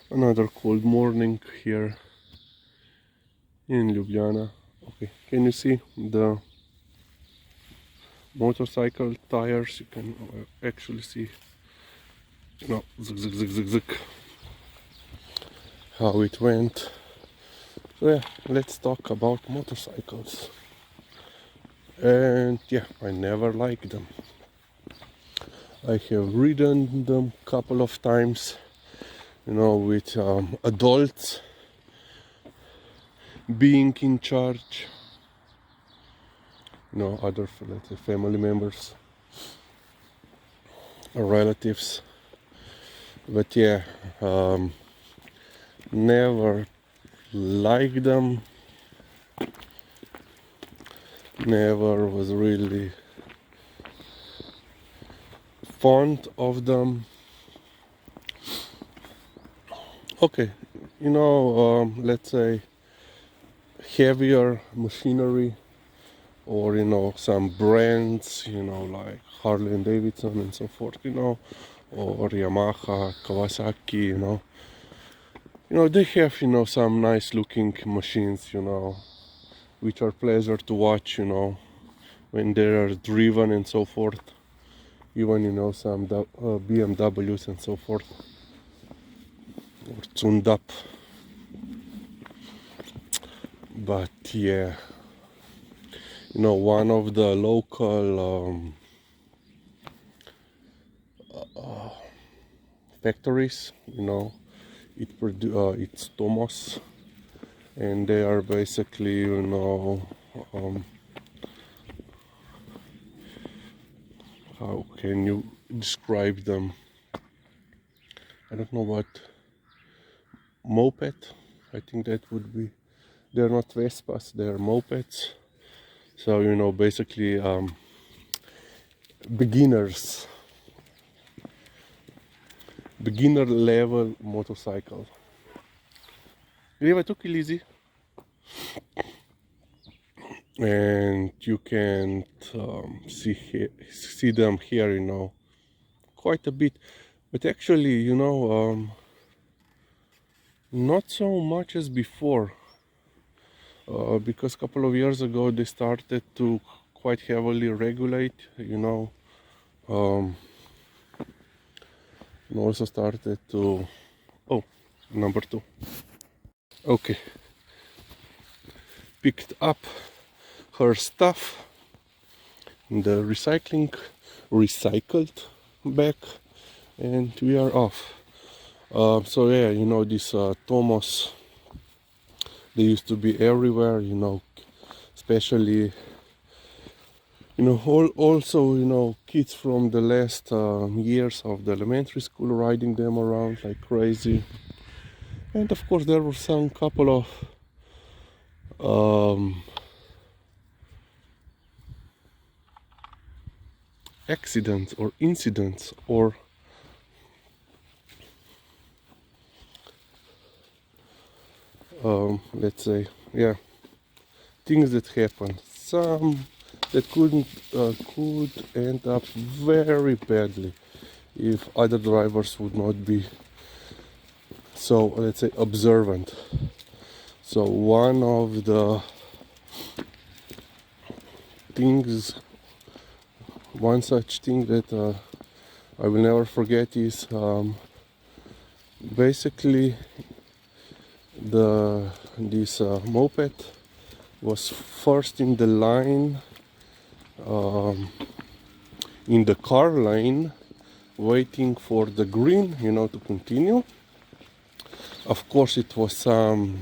Another cold morning here in Ljubljana. Okay, can you see the motorcycle tires? You can actually see, zig zig zig zig zig, how it went. So yeah, let's talk about motorcycles. And yeah, I never liked them. I have ridden them a couple of times, with adults being in charge, other, let's say, family members or relatives. But yeah, never liked them, never was really fond of them. Okay, let's say heavier machinery, or some brands, like Harley and Davidson and so forth, or Yamaha, Kawasaki, they have some nice looking machines, which are pleasure to watch, when they are driven and so forth. Even some BMWs and so forth, or tuned up. But yeah, one of the local factories, it's Tomos, and they are basically, how can you describe them? I don't know what, moped, I think that would be. They're not Vespas, they're mopeds. So basically beginners, beginner level motorcycle. I took it easy, and you can see them here, quite a bit. But actually, not so much as before, because a couple of years ago they started to quite heavily regulate, and also started to. Oh, number two. Okay, picked up her stuff in the recycled bag, and we are off. So yeah, this Tomos, they used to be everywhere, especially, also, kids from the last years of the elementary school riding them around like crazy. And of course there were some couple of accidents or incidents, or let's say, yeah, things that happen. Some that could end up very badly if other drivers would not be so, let's say, observant. So one of the things, one such thing that I will never forget is basically this moped was first in the line, in the car lane, waiting for the green, to continue. Of course, it was some,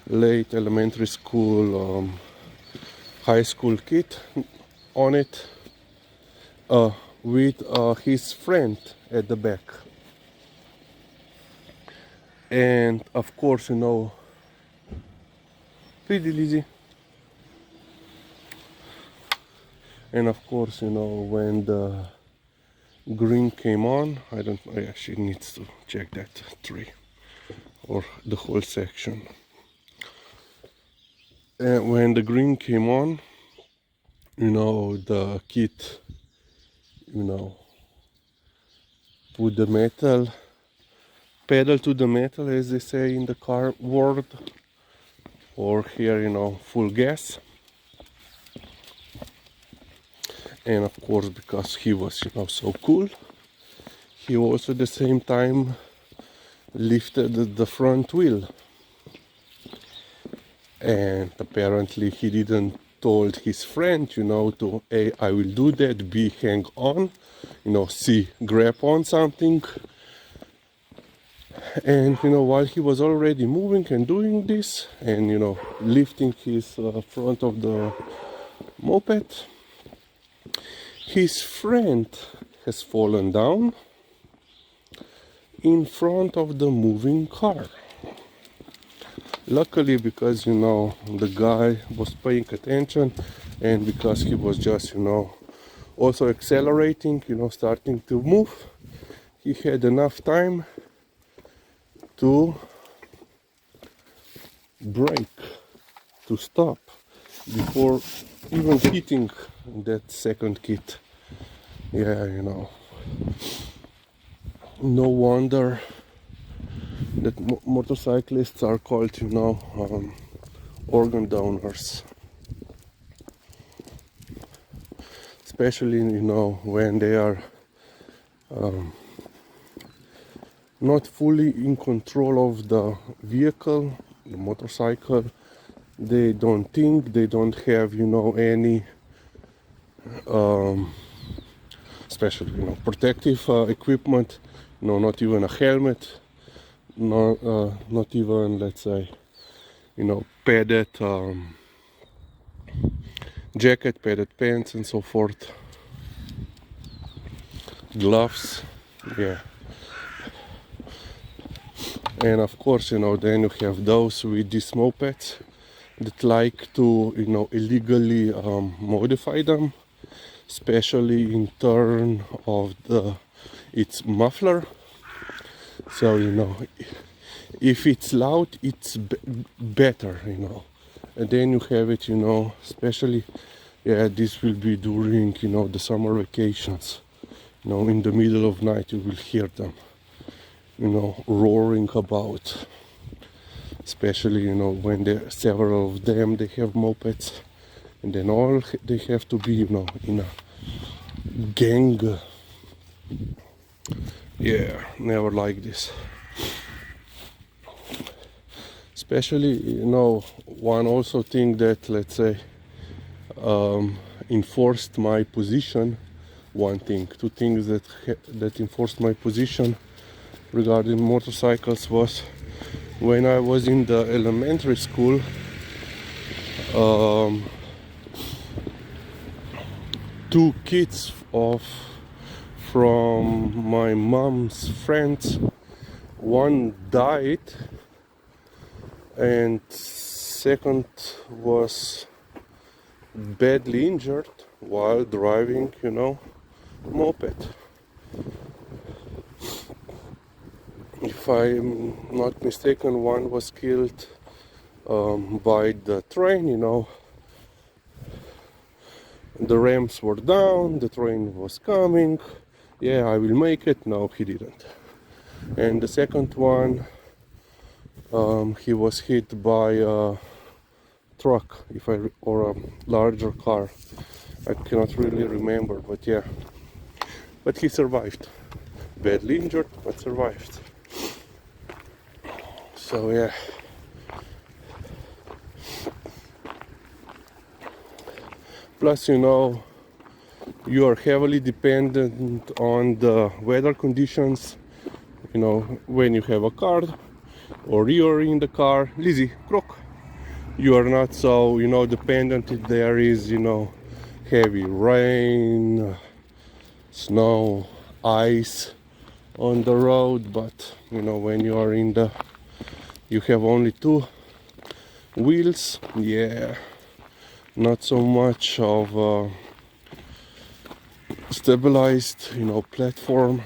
late elementary school, high school kid on it, with his friend at the back. And of course, pretty easy. And of course, when the green came on, I actually need to check that tree or the whole section. And when the green came on, the kid, put the metal pedal to the metal, as they say in the car world, or here, you know, full gas. And of course, because he was, you know, so cool, he also at the same time lifted the front wheel. And apparently he didn't told his friend, you know, to, hey, I will do that, B, hang on, you know, C, grab on something. And, you know, while he was already moving and doing this and, you know, lifting his front of the moped, his friend has fallen down in front of the moving car. Luckily, because, you know, the guy was paying attention, and because he was just, you know, also accelerating, you know, starting to move, he had enough time to brake, to stop, before even hitting that second kid. Yeah, you know, no wonder that motorcyclists are called, you know, organ donors. Especially, you know, when they are not fully in control of the vehicle, the motorcycle. They don't think, they don't have, you know, any especially, you know, protective equipment, you know, not even a helmet, not even, let's say, you know, padded jacket, padded pants, and so forth, gloves, yeah. And of course, you know, then you have those with these mopeds that like to, you know, illegally modify them, especially in terms of its muffler. So, you know, if it's loud, it's better, you know. And then you have it, you know, especially, yeah, this will be during, you know, the summer vacations. You know, in the middle of night, you will hear them, you know, roaring about. Especially, you know, when there are several of them, they have mopeds, and then all they have to be, you know, in a gang. Yeah, never like this. Especially, you know, one also thing that, let's say, enforced my position. One thing, two things that enforced my position regarding motorcycles was when I was in the elementary school. Two kids from my mom's friends, one died, and second was badly injured while driving, you know, moped. If I'm not mistaken, one was killed by the train, you know. The ramps were down, the train was coming. Yeah, I will make it. No, he didn't. And the second one, he was hit by a truck, or a larger car. I cannot really remember, but yeah. But he survived. Badly injured, but survived. So yeah. Plus, you know, you are heavily dependent on the weather conditions. You know, when you have a car or you're in the car, Lizzie, croak. You are not so, you know, dependent if there is, you know, heavy rain, snow, ice on the road. But, you know, when you are you have only two wheels, yeah, not so much of a stabilized, you know, platform,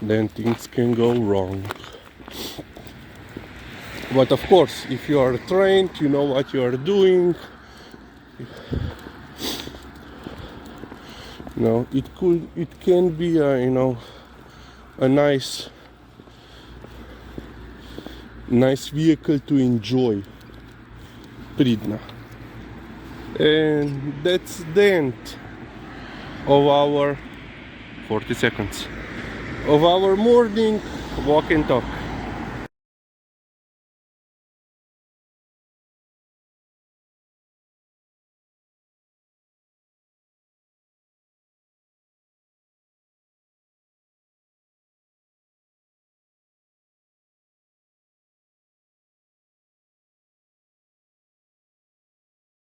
then things can go wrong. But of course, if you are trained, you know what you are doing. You know, it can be a, you know, a nice nice vehicle to enjoy. Pridna. And that's the end of our 40 seconds of our morning walk and talk.